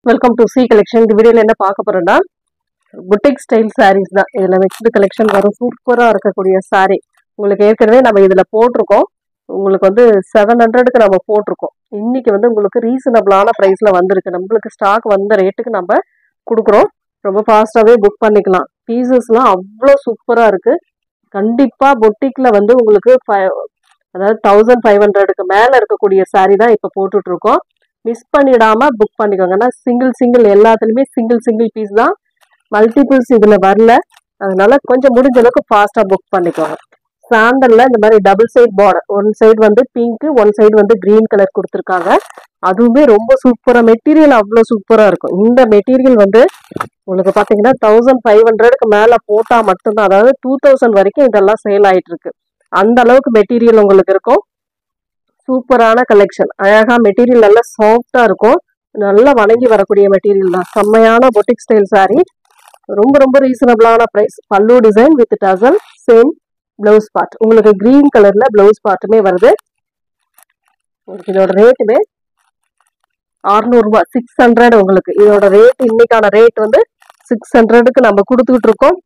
Welcome to C collection. இந்த வீடியோல என்ன பார்க்க போறோம்னா புட்டிக் ஸ்டைல் சாரீஸ் தான். இதுல மிக்ஸ்டு கலெக்ஷன் வரும். சூப்பரா இருக்கக்கூடிய சாரீ உங்களுக்கு ஏற்கனவே நம்ம இதுல போட்டிருக்கோம். உங்களுக்கு வந்து 700க்கு நம்ம போட்டிருக்கோம். இன்னைக்கு வந்து உங்களுக்கு ரீசனபிளான பிரைஸ்ல வந்திருக்கு. நம்மளுக்கு ஸ்டாக் வந்த ரேட்டுக்கு நம்ம கொடுக்குறோம். ரொம்ப ஃபாஸ்டாவே புக் பண்ணிக்கலாம். பீசஸ்லாம் அவ்வளோ சூப்பரா இருக்கு. கண்டிப்பா பொட்டிக்ல வந்து உங்களுக்கு அதாவது 1500க்கு மேல இருக்கக்கூடிய சாரீ தான் இப்ப போட்டுட்டு இருக்கோம். மிஸ் பண்ணிடாம புக் பண்ணிக்கோங்க. ஏன்னா சிங்கிள் எல்லாத்துலயுமே சிங்கிள் பீஸ் தான், மல்டிபிள்ஸ் இதுல வரல. அதனால கொஞ்சம் முடிஞ்ச அளவுக்கு ஃபாஸ்டா புக் பண்ணிக்கோங்க. சாண்டல்ல இந்த மாதிரி double side border, one side வந்து பிங்க், ஒன் சைடு வந்து கிரீன் கலர் கொடுத்துருக்காங்க. அதுவுமே ரொம்ப சூப்பரா, மெட்டீரியல் அவ்வளோ சூப்பரா இருக்கும். இந்த மெட்டீரியல் வந்து உங்களுக்கு பாத்தீங்கன்னா 1500க்கு மேல போட்டா மட்டும்தான், அதாவது 2000 வரைக்கும் இதெல்லாம் சேல் ஆயிட்டு இருக்கு. அந்த அளவுக்கு மெட்டீரியல் உங்களுக்கு இருக்கும். சூப்பரான கலெக்ஷன். அழகா மெட்டீரியல் நல்லா சாஃப்டா இருக்கும். நல்லா வணங்கி வரக்கூடிய மெட்டீரியல் தான். செம்மையான பொட்டிக் ஸ்டைல் சாரி. ரொம்ப ரீசனபிளான பிரைஸ். பல்லு design with tassel, same blouse part. உங்களுக்கு கிரீன் கலர்ல பிளவுஸ் பார்ட்டுமே வருது. உங்களுக்கு இதோட ரேட்டுமே 600 ரூபாய், 600. உங்களுக்கு இதோட ரேட், இன்னைக்கான ரேட் வந்து 600க்கு நம்ம கொடுத்துக்கிட்டு இருக்கோம்.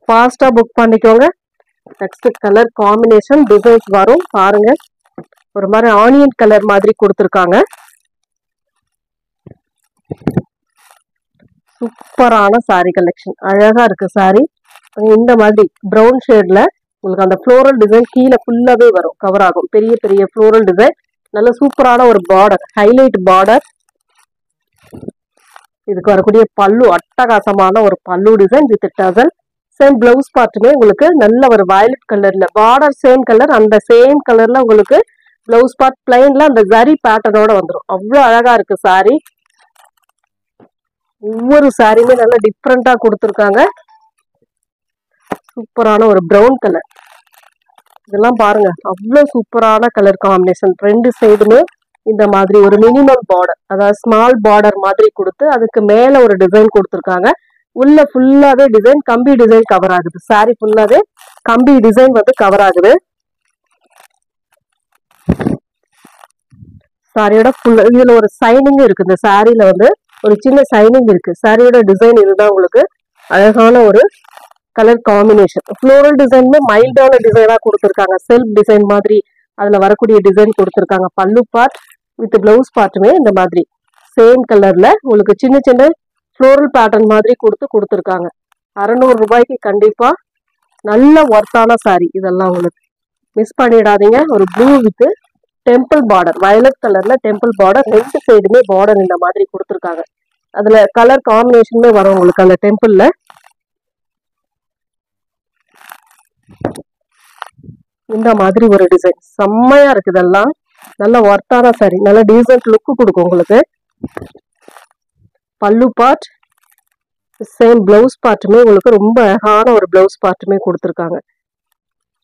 ஃபாஸ்டா புக் பண்ணிக்கோங்க. நெக்ஸ்ட் கலர் காம்பினேஷன் டிசைன்ஸ் வரும் பாருங்க. ஒரு மாதிரி ஆனியன் கலர் மாதிரி கொடுத்துருக்காங்க. சூப்பரான சாரி கலெக்ஷன். அழகா இருக்கு சாரி. இந்த மாதிரி ப்ரௌன் ஷேட்ல உங்களுக்கு அந்த ஃப்ளோரல் டிசைன் கீழே ஃபுல்லாவே வரும், கவர் ஆகும். பெரிய ஃப்ளோரல் டிசைன். நல்ல சூப்பரான ஒரு பார்டர், ஹைலைட் பார்டர். இதுக்கு வரக்கூடிய பல்லு அட்டகாசமான ஒரு பல்லு design with tassel. Same blouse பார்ட்டுமே உங்களுக்கு நல்ல ஒரு வயலட் கலர்ல பார்டர், சேம் கலர், அந்த சேம் கலர்ல உங்களுக்கு பிளவுஸ் பார்ட் பிளைன்ல அந்த ஜரி பேட்டர்னோட வந்துடும். அவ்வளோ அழகா இருக்கு சாரி. ஒவ்வொரு சாரியுமே நல்லா டிஃப்ரெண்டா கொடுத்துருக்காங்க. சூப்பரான ஒரு ப்ரௌன் கலர். இதெல்லாம் பாருங்க, அவ்வளோ சூப்பரான கலர் காம்பினேஷன். ரெண்டு சைடுமே இந்த மாதிரி ஒரு மினிமம் பார்டர், அதாவது ஸ்மால் பார்டர் மாதிரி கொடுத்து அதுக்கு மேல ஒரு டிசைன் கொடுத்துருக்காங்க. உள்ள ஃபுல்லாவே டிசைன், கம்பி டிசைன் கவர் ஆகுது. சாரி ஃபுல்லாவே கம்பி டிசைன் வந்து கவர் ஆகுது. சாரியோட ஃபுல் இதுல ஒரு சைனிங் இருக்கு. இந்த சாரியில வந்து ஒரு சின்ன சைனிங் இருக்கு. சாரியோட டிசைன் இதுதான். உங்களுக்கு அழகான ஒரு கலர் காம்பினேஷன். ஃப்ளோரல் டிசைனுமே மைல்டான டிசைனா கொடுத்துருக்காங்க. செல்ஃப் டிசைன் மாதிரி அதுல வரக்கூடிய டிசைன் கொடுத்துருக்காங்க. பல்லு பார்ட் வித் பிளவுஸ் பார்ட்டுமே இந்த மாதிரி சேம் கலர்ல உங்களுக்கு சின்ன ஃப்ளோரல் பேட்டர்ன் மாதிரி கொடுத்துருக்காங்க. 600 ரூபாய்க்கு கண்டிப்பா நல்ல ஒர்த்தான சாரி. இதெல்லாம் உங்களுக்கு மிஸ் பண்ணிடாதீங்க. ஒரு blue with temple border, violet கலர்ல டெம்பிள் பார்டர். ரெண்டு சைடுமே பார்டர் இந்த மாதிரி கொடுத்துருக்காங்க. அதுல கலர் காம்பினேஷனுமே வரும் உங்களுக்கு அந்த டெம்பிள்ல. இந்த மாதிரி ஒரு டிசைன் செம்மையா இருக்கு. இதெல்லாம் நல்ல ஒர்த்தான சாரி, நல்ல டீசென்ட் லுக் கொடுக்கும் உங்களுக்கு. பல்லு பார்ட், சேம் பிளவுஸ் பார்ட்டுமே உங்களுக்கு ரொம்ப அழகான ஒரு பிளவுஸ் பார்ட்டுமே கொடுத்துருக்காங்க.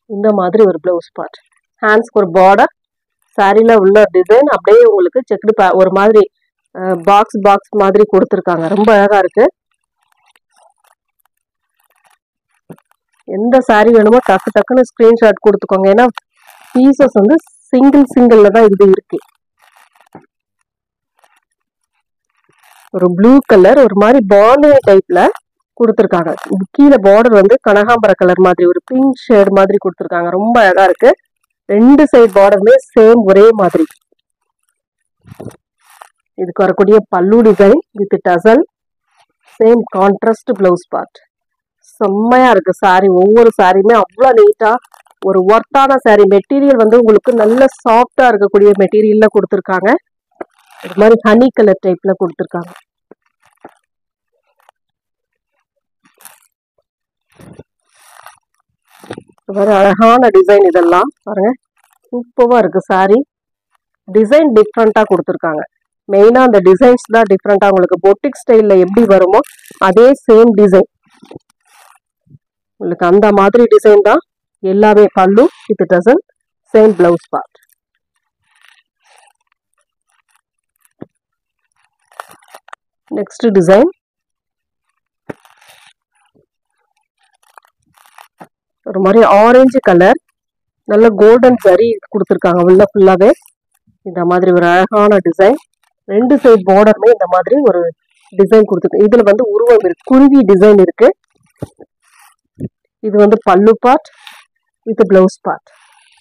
இந்த மாதிரி ஒரு பிளவுஸ் பார்ட். ஹேண்ட்ஸ்க்கு ஒரு பார்டர். சாரில உள்ள டிசைன் அப்படியே உங்களுக்கு செக்குடு ஒரு மாதிரி பாக்ஸ் மாதிரி கொடுத்துருக்காங்க. ரொம்ப அழகா இருக்கு. எந்த சாரி வேணுமோ டக்குன்னு ஸ்கிரீன்ஷாட் கொடுத்துக்கோங்க. ஏன்னா பீசஸ் வந்து சிங்கிள்ல தான் இது இருக்கு. ஒரு ப்ளூ கலர், ஒரு மாதிரி பாண்டிங் டைப்ல கொடுத்துருக்காங்க. இது கீழே பார்டர் வந்து கனகாம்பர கலர் மாதிரி ஒரு பிங்க் ஷேட் மாதிரி கொடுத்துருக்காங்க. ரொம்ப அழகா இருக்கு. ரெண்டு சைட் பார்டருமே சேம் ஒரே மாதிரி. இதுக்கு வரக்கூடிய pallu design with tassel, same contrast blouse part. செம்மையா இருக்கு சாரி. ஒவ்வொரு சாரியுமே அவ்வளோ நீட்டா ஒரு ஒர்த்தான சாரி. மெட்டீரியல் வந்து உங்களுக்கு நல்ல சாஃப்டா இருக்கக்கூடிய மெட்டீரியல்ல கொடுத்துருக்காங்க. இது மாதிரி ஹனி கலர் டைப்ல கொடுத்துருக்காங்க. அழகான டிசைன். இதெல்லாம் பாருங்க, சூப்பரா இருக்கு சாரி. டிசைன் டிஃப்ரெண்டா கொடுத்துருக்காங்க. மெயினா அந்த டிசைன்ஸ் தான் டிஃப்ரெண்டா. உங்களுக்கு பொட்டிக் ஸ்டைல்ல எப்படி வருமோ அதே சேம் டிசைன் உங்களுக்கு அந்த மாதிரி டிசைன் தான் எல்லாமே. பல்லு with tassel, same blouse part. Next design ஒரு மாதிரி ஆரஞ்சு கலர், நல்ல கோல்டன் ஜரி கொடுத்துருக்காங்க உள்ள ஃபுல்லாவே. இந்த மாதிரி ஒரு அழகான டிசைன். ரெண்டு சைட் பார்டருமே இந்த மாதிரி ஒரு டிசைன் கொடுத்துருக்கு. இதுல வந்து உருவம் இருக்கு, குருவி டிசைன் இருக்கு. இது வந்து பல்லு பார்ட், இது பிளவுஸ் பார்ட்.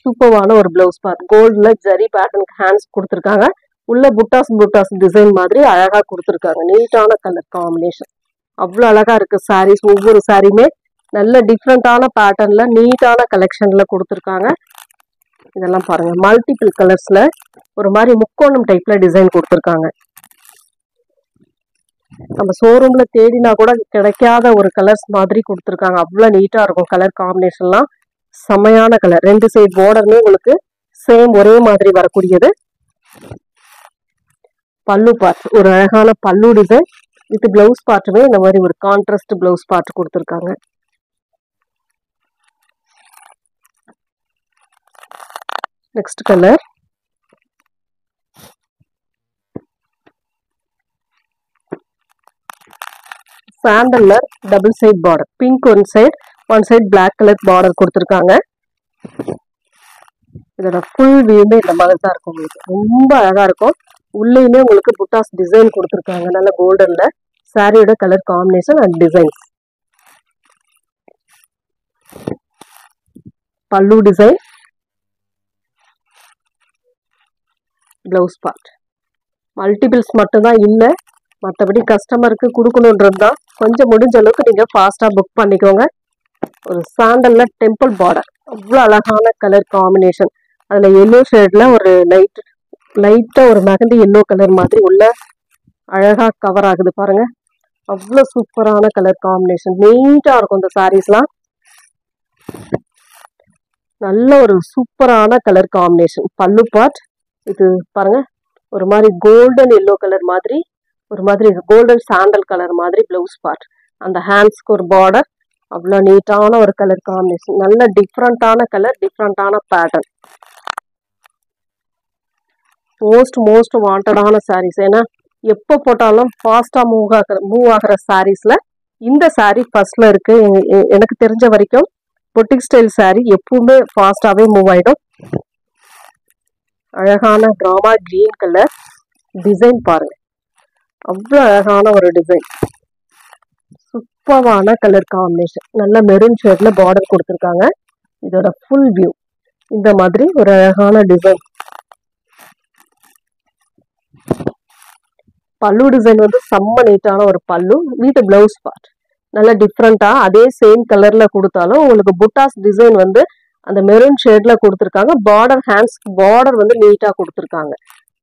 சூப்பரான ஒரு பிளவுஸ் பார்ட். கோல்டுல ஜரி பேட்டர்னுக்கு ஹேண்ட்ஸ் கொடுத்துருக்காங்க. உள்ள புட்டாஸ் டிசைன் மாதிரி அழகா கொடுத்துருக்காங்க. நீட்டான கலர் காம்பினேஷன், அவ்வளோ அழகா இருக்கு சாரீஸ். ஒவ்வொரு சாரியுமே நல்ல டிஃப்ரெண்டான பேட்டர்ன்ல நீட்டான கலெக்ஷன்ல கொடுத்துருக்காங்க. இதெல்லாம் பாருங்க, மல்டிபிள் கலர்ஸ்ல ஒரு மாதிரி முக்கோணம் டைப்ல டிசைன் கொடுத்துருக்காங்க. நம்ம ஷோரூம்ல தேடினா கூட கிடைக்காத ஒரு கலர்ஸ் மாதிரி கொடுத்துருக்காங்க. அவ்வளோ நீட்டா இருக்கும் கலர் காம்பினேஷன்லாம். செமையான கலர். 2 சைடு பார்டருமே உங்களுக்கு சேம் ஒரே மாதிரி வரக்கூடியது. பல்லு பார்ட், ஒரு அழகான பல்லு டிசைன். இது பிளவுஸ் பார்ட்டுமே இந்த மாதிரி ஒரு கான்ட்ராஸ்ட் பிளவுஸ் பார்ட் கொடுத்துருக்காங்க. நெக்ஸ்ட் கலர் சாண்டல்ல double side border, pink one side black colour border கொடுத்துருக்காங்க. இதோட ஃபுல் வியூமே இந்த மாதிரி தான் இருக்கும். உங்களுக்கு ரொம்ப அழகா இருக்கும். உள்ளேயுமே உங்களுக்கு புட்டாஸ் டிசைன் கொடுத்துருக்காங்க. நல்ல கோல்டன்ல சாரியோட கலர் காம்பினேஷன் அண்ட் டிசைன். பல்லு டிசைன், பிளவுஸ் பார்ட். மல்டிபிள்ஸ் மட்டும்தான் இல்லை, மற்றபடி கஸ்டமருக்கு கொடுக்கணுன்றது தான். கொஞ்சம் முடிஞ்ச அளவுக்கு நீங்க ஃபாஸ்டா புக் பண்ணிக்கோங்க. ஒரு சாண்டல்ல டெம்பிள் பார்டர், அவ்வளோ அழகான கலர் காம்பினேஷன். அதுல எல்லோ ஷேட்ல ஒரு லைட்டா ஒரு மெகந்தி எல்லோ கலர் மாதிரி உள்ள அழகா கவர் ஆகுது பாருங்க. அவ்வளோ சூப்பரான கலர் காம்பினேஷன். நீட்டா இருக்கும் இந்த சாரீஸ்லாம். நல்ல ஒரு சூப்பரான கலர் காம்பினேஷன். பல்லு பார்ட் இது பாருங்க, ஒரு மாதிரி கோல்டன் எல்லோ கலர் மாதிரி, ஒரு மாதிரி கோல்டன் சாண்டல் கலர் மாதிரி பிளவுஸ் பார்ட். அந்த ஹேண்ட்ஸ்க்கு ஒரு பார்டர். அவ்வளோ நீட்டான ஒரு கலர் காம்பினேஷன். நல்ல டிஃப்ரெண்டான கலர், டிஃப்ரெண்டான பேட்டர்ன். மோஸ்ட் வாண்டடான சாரீஸ். ஏன்னா எப்போ போட்டாலும் ஃபாஸ்டா மூவ் ஆகிற சாரீஸ்ல இந்த சாரீ ஃபர்ஸ்ட்ல இருக்கு. எனக்கு தெரிஞ்ச வரைக்கும் பொட்டிக் ஸ்டைல் சாரீ எப்பவுமே ஃபாஸ்டாவே மூவ் ஆயிடும். அழகான டிராமா கிரீன் கலர் டிசைன் பாருங்க, அவ்வளோ அழகான ஒரு டிசைன். சூப்பரான கலர் காம்பினேஷன். நல்ல மெரூன் ஷேட்ல பார்டர் கொடுத்துருக்காங்க. இதோட ஃபுல் வியூ இந்த மாதிரி ஒரு அழகான டிசைன். பல்லு டிசைன் வந்து செம்ம நீட்டான ஒரு பல்லு. வீட்டு பிளவுஸ் பார்ட் நல்ல டிஃப்ரெண்டா அதே சேம் கலர்ல கொடுத்தாலும் உங்களுக்கு புட்டாஸ் டிசைன் வந்து அந்த மெரூன் ஷேட்ல கொடுத்துருக்காங்க. பார்டர் ஹேண்ட்ஸ் பார்டர் வந்து நீட்டா கொடுத்துருக்காங்க.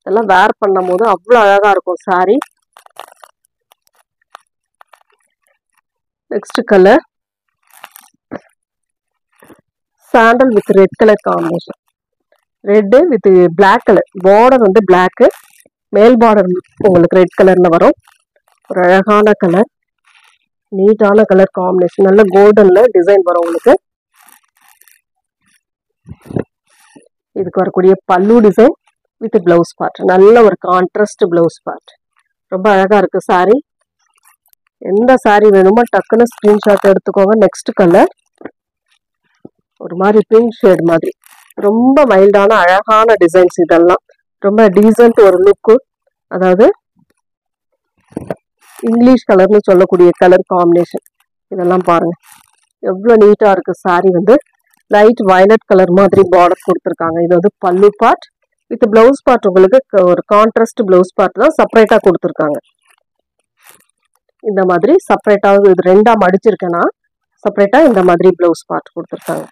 இதெல்லாம் வேர் பண்ணும் போது அவ்வளோ அழகா இருக்கும் sari. Next colour sandal with red colour combination. Red with black colour border வந்து பிளாக், மேல் பார்டர் உங்களுக்கு ரெட் கலர்ல வரும். ஒரு அழகான கலர், நீட்டான கலர் காம்பினேஷன். நல்ல கோல்டன்ல டிசைன் வரும் உங்களுக்கு. இதுக்கு வரக்கூடிய pallu design with blouse part. நல்ல ஒரு கான்ட்ராஸ்ட் பிளவுஸ் பார்ட். ரொம்ப அழகா இருக்கு சாரி. எந்த சாரி வேணுமோ டக்குன்னு ஸ்கிரீன்ஷாட் எடுத்துக்கோங்க. நெக்ஸ்ட் கலர் ஒரு மாதிரி பிங்க் ஷேட் மாதிரி, ரொம்ப மைல்டான அழகான டிசைன்ஸ். இதெல்லாம் ரொம்ப டீசென்ட் ஒரு லுக்கு. அதாவது இங்கிலீஷ் கலர்னு சொல்லக்கூடிய கலர் காம்பினேஷன். இதெல்லாம் பாருங்க எவ்வளோ நீட்டா இருக்கு. சாரி வந்து லைட் வயலட் கலர் மாதிரி பார்டர் கொடுத்துருக்காங்க. இது வந்து பல்லு பார்ட் வித் பிளவுஸ் பார்ட். உங்களுக்கு ஒரு கான்ட்ராஸ்ட் பிளவுஸ் பார்ட் தான் செப்பரேட்டா கொடுத்துருக்காங்க. இந்த மாதிரி செப்பரேட்டா இது ரெண்டா மடிச்சிருக்கேன்னா செப்பரேட்டா இந்த மாதிரி பிளவுஸ் பார்ட் கொடுத்துருக்காங்க.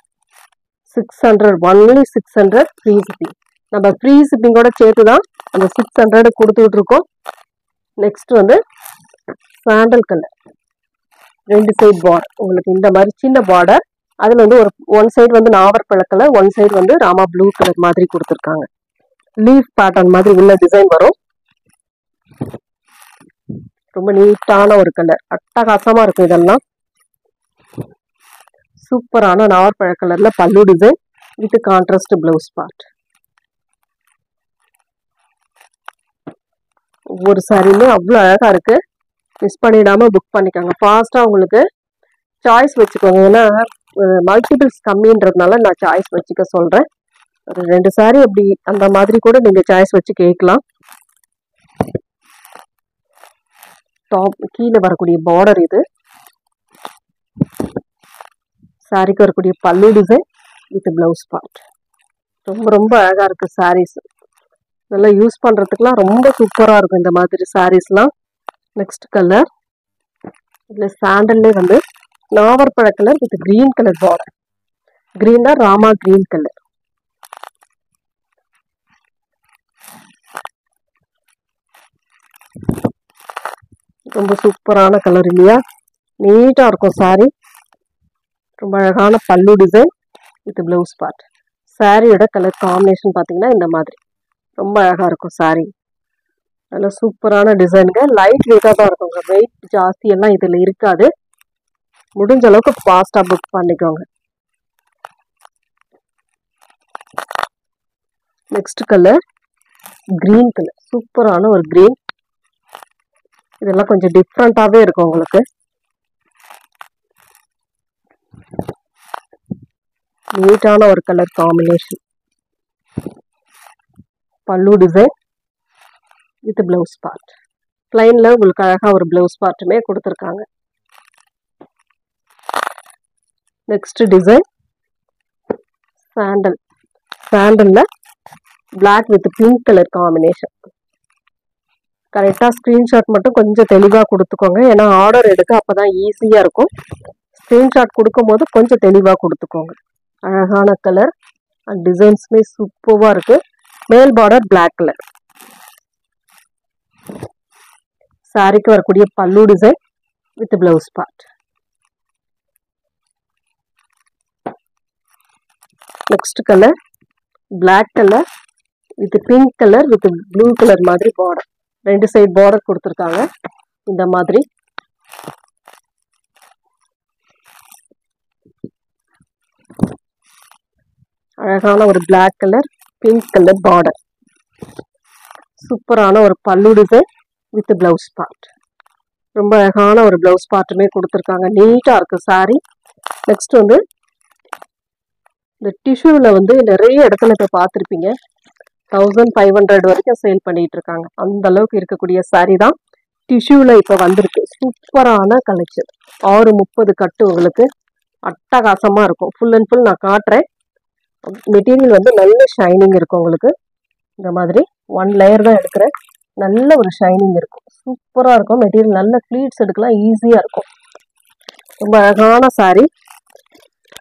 600 ஒன்லி 600 ஃப்ரீ ஷிப்பிங். நம்ம ஃப்ரீ ஷிப்பிங்கோட சேர்த்து தான் அந்த 600 கொடுத்துட்டு இருக்கோம். நெக்ஸ்ட் வந்து சாண்டல் கலர், 2 சைட் பார்டர் உங்களுக்கு இந்த மாதிரி சின்ன பார்டர். அதுல வந்து ஒரு ஒன் சைடு வந்து நாவற்பழ கலர், ஒன் சைடு வந்து ராமா ப்ளூ கலர் மாதிரி கொடுத்துருக்காங்க. லீஃப் பேட்டர்ன் மாதிரி உள்ள டிசைன் வரும். ரொம்ப நீட்டான ஒரு கலர், அட்டகாசமா இருக்கும். இதெல்லாம் சூப்பரான நாவற்பழ கலர்ல பல்லு design with contrast blouse part. ஒவ்வொரு சாரியுமே அவ்வளோ அழகா இருக்கு. மிஸ் பண்ணிடாம புக் பண்ணிக்கோங்க. ஃபாஸ்டா உங்களுக்கு சாய்ஸ் வச்சுக்கோங்க. ஏன்னா மல்டிபிள்ஸ் கம்மின்றதுனால நான் சாய்ஸ் வச்சுக்க சொல்றேன். ஒரு 2 சாரி அப்படி அந்த மாதிரி கூட நீங்க சாய்ஸ் வச்சு கேட்கலாம். டாப் கீழே வரக்கூடிய பார்டர் இது. சாரிக்கு வரக்கூடிய pallu design with blouse part. ரொம்ப ரொம்ப அழகா இருக்கு சாரீஸ். நல்லா யூஸ் பண்றதுக்குலாம் ரொம்ப சூப்பரா இருக்கும் இந்த மாதிரி சாரீஸ்லாம். நெக்ஸ்ட் கலர் இதுல சாண்டல்லே வந்து நாவற்பழ colour with green colour border. கிரீனா ராமா கிரீன் கலர். ரொம்ப சூப்பரான கலர் இல்லையா? நீட்டா இருக்கும் சாரி. ரொம்ப அழகான பல்லு டிசைன் வித் பிளவுஸ் பார்ட். சாரியோட கலர் காம்பினேஷன் பார்த்தீங்கன்னா இந்த மாதிரி ரொம்ப அழகா இருக்கும் சாரி. நல்ல சூப்பரான டிசைனுங்க. லைட் வெயிட்டாக தான் இருக்குங்க. வெயிட் ஜாஸ்தி எல்லாம் இதில் இருக்காது. முடிஞ்ச அளவுக்கு ஃபாஸ்ட்டாக புக் பண்ணிக்கோங்க. Next colour green colour. சூப்பரான ஒரு கிரீன். இதெல்லாம் கொஞ்சம் டிஃப்ரெண்டாகவே இருக்கும் உங்களுக்கு. நீட்டான ஒரு கலர் காம்பினேஷன். பல்லு டிசைன் வித் பிளவுஸ் பார்ட். பிளைன்ல உங்களுக்கு அழகா ஒரு பிளவுஸ் பார்ட்டுமே கொடுத்துருக்காங்க. Next design sandal. சாண்டல்ல black with pink colour combination. கரெக்டாக ஸ்க்ரீன்ஷாட் மட்டும் கொஞ்சம் தெளிவாக கொடுத்துக்கோங்க. ஏன்னா ஆர்டர் எடுக்க அப்போதான் ஈஸியாக இருக்கும். ஸ்க்ரீன்ஷாட் கொடுக்கும் போது கொஞ்சம் தெளிவாக கொடுத்துக்கோங்க. அழகான கலர் அண்ட் டிசைன்ஸுமே சூப்பராக இருக்கு. மேல் பார்டர் பிளாக் கலர். சாரிக்கு வரக்கூடிய pallu design with blouse part. Next colour black colour with pink colour with blue colour மாதிரி பார்டர். ரெண்டு சைடு பார்டர் கொடுத்துருக்காங்க இந்த மாதிரி. அழகான ஒரு black colour pink colour border. சூப்பரான ஒரு பல்லு டிசைன் வித் பிளவுஸ் பார்ட். ரொம்ப அழகான ஒரு பிளவுஸ் பார்ட்டுமே கொடுத்துருக்காங்க. நீட்டாக இருக்கு சாரி. நெக்ஸ்ட் வந்து இந்த டிஷ்யூவில் வந்து நிறைய இடத்துல இப்போ பார்த்துருப்பீங்க. 1500 வரைக்கும் சேல் பண்ணிட்டு இருக்காங்க. அந்த அளவுக்கு இருக்கக்கூடிய சாரி தான் டிஷ்யூவில் இப்போ வந்திருக்கு. சூப்பரான கலெக்ஷன். 630 கட்டு உங்களுக்கு அட்டகாசமாக இருக்கும். ஃபுல் அண்ட் ஃபுல் நான் காட்டுறேன். மெட்டீரியல் வந்து நல்ல ஷைனிங் இருக்கும் உங்களுக்கு. இந்த மாதிரி 1 லேயர் தான் எடுக்கிறேன். நல்ல ஒரு ஷைனிங் இருக்கும். சூப்பராக இருக்கும் மெட்டீரியல். நல்ல ஃப்ளீட்ஸ் எடுக்கலாம், ஈஸியாக இருக்கும். ரொம்ப அழகான சாரி.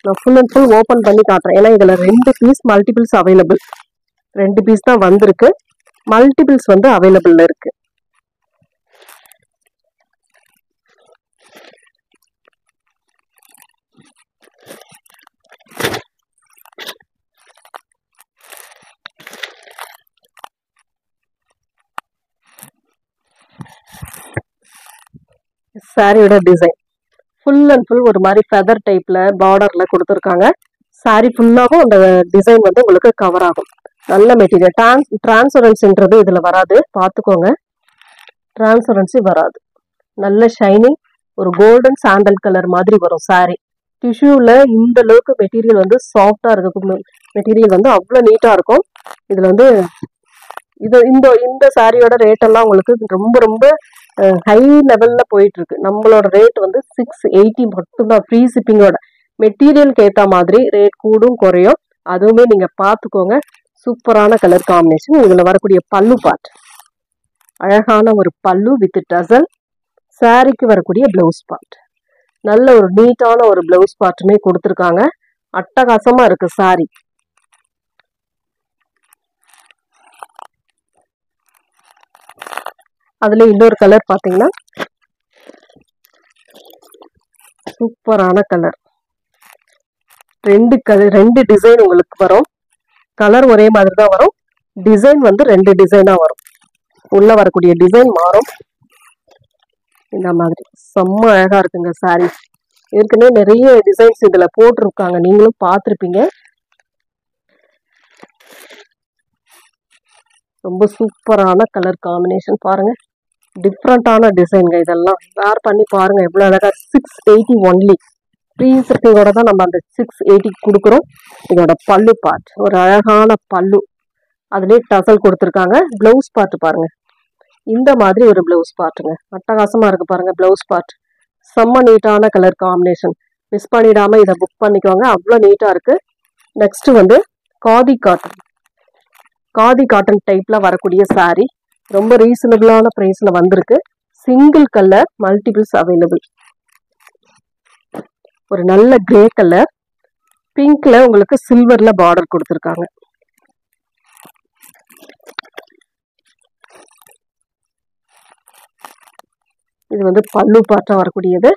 நான் ஃபுல் அண்ட் ஃபுல் ஓப்பன் பண்ணி காட்டுறேன். ஏன்னா இதில் 2 பீஸ் மல்டிபிள்ஸ் அவைலபிள். 2 பீஸ் தான் வந்திருக்கு. மல்டிபிள்ஸ் வந்து அவைலபிள் இருக்கு. சாரியோட டிசைன் ஃபுல் அண்ட் ஃபுல் ஒரு மாதிரி ஃபெதர் டைப்ல பார்டர்ல கொடுத்துருக்காங்க. சாரி ஃபுல்லாகவும் அந்த டிசைன் வந்து உங்களுக்கு கவர் ஆகும். நல்ல மெட்டீரியல். டிரான்ஸ்பரன்சின்றது இதுல வராது, பார்த்துக்கோங்க. டிரான்ஸ்பரன்சி வராது. நல்ல ஷைனிங். ஒரு கோல்டன் சாண்டல் கலர் மாதிரி வரும் சாரி. டிஷ்யூல இந்த அளவுக்கு மெட்டீரியல் வந்து சாஃப்டா இருக்கும். மெட்டீரியல் வந்து அவ்வளோ நீட்டா இருக்கும். இதுல வந்து இந்த சாரியோட ரேட் எல்லாம் உங்களுக்கு ரொம்ப ரொம்ப ஹை லெவல்ல போயிட்டு இருக்கு. நம்மளோட ரேட் வந்து 680 மட்டும்தான் ஃப்ரீ ஷிப்பிங்கோட. மெட்டீரியலுக்கு ஏற்ற மாதிரி ரேட் கூடும் குறையும். அதுவுமே நீங்க பார்த்துக்கோங்க. சூப்பரான கலர் காம்பினேஷன். இதுல வரக்கூடிய பல்லு பார்ட். அழகான ஒரு பல்லு வித் டசல். சாரிக்கு வரக்கூடிய பிளவுஸ் பார்ட். நல்ல ஒரு நீட்டான ஒரு பிளவுஸ் பார்ட்டுமே கொடுத்துருக்காங்க. அட்டகாசமா இருக்கு சாரி. அதுல இன்னொரு கலர் பாத்தீங்கன்னா சூப்பரான கலர். 2 டிசைன் உங்களுக்கு வரும். கலர் ஒரே மாதிரி தான் வரும். டிசைன் வந்து 2 டிசைனா வரும். உள்ள வரக்கூடிய டிசைன் மாறும். இந்த மாதிரி செம்ம அழகா இருக்குங்க சாரி. ஏற்கனவே நிறைய டிசைன்ஸ் இதுல போட்டிருக்காங்க, நீங்களும் பார்த்துருப்பீங்க. ரொம்ப சூப்பரான கலர் காம்பினேஷன் பாருங்க. டிஃப்ரெண்டான டிசைன்ங்க. இதெல்லாம் வேர் பண்ணி பாருங்க எவ்வளவு அழகா. 680 ஒன்லி. ஃப்ரீ ஷிப்பிங்கோட தான் நம்ம அந்த 680 கொடுக்குறோம். இதோட பல்லு பார்ட் ஒரு அழகான பல்லு. அதுலேயே டசல் கொடுத்துருக்காங்க. பிளவுஸ் பார்ட் பாருங்க. இந்த மாதிரி ஒரு பிளவுஸ் பார்ட்டுங்க. அட்டகாசமா இருக்கு பாருங்க பிளவுஸ் பார்ட். செம்ம நீட்டான கலர் காம்பினேஷன். மிஸ் பண்ணிடாம இதை புக் பண்ணிக்கோங்க. அவ்வளோ நீட்டா இருக்கு. நெக்ஸ்ட் வந்து காதி காட்டன். காதி காட்டன் டைப்ல வரக்கூடிய saree. ரொம்ப ரீசனபிளான பிரைஸ்ல வந்திருக்கு. Single colour multiples available. ஒரு நல்ல கிரே கலர், பிங்க்ல உங்களுக்கு சில்வர்ல பார்டர் கொடுத்துருக்காங்க. இது வந்து பல்லு பார்ட்டா வரக்கூடியது.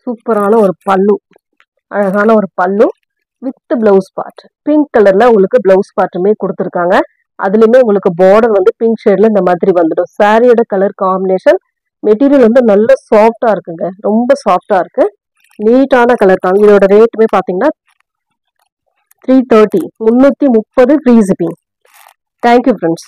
சூப்பரான ஒரு பல்லு, அழகான ஒரு பல்லு வித் பிளவுஸ் பார்ட். பிங்க் கலர்ல உங்களுக்கு பிளவுஸ் பார்ட்டுமே கொடுத்துருக்காங்க. அதுலயுமே உங்களுக்கு பார்டர் வந்து பிங்க் ஷேட்ல இந்த மாதிரி வந்துடும். சாரியோட கலர் காம்பினேஷன். மெட்டீரியல் வந்து நல்ல சாஃப்டா இருக்குங்க. ரொம்ப சாஃப்டா இருக்கு. நீட்டான கலர் தான். இதோட ரேட்டுமே பாத்தீங்கன்னா 330 ஃப்ரீ ஷிப்பிங். Thank you friends.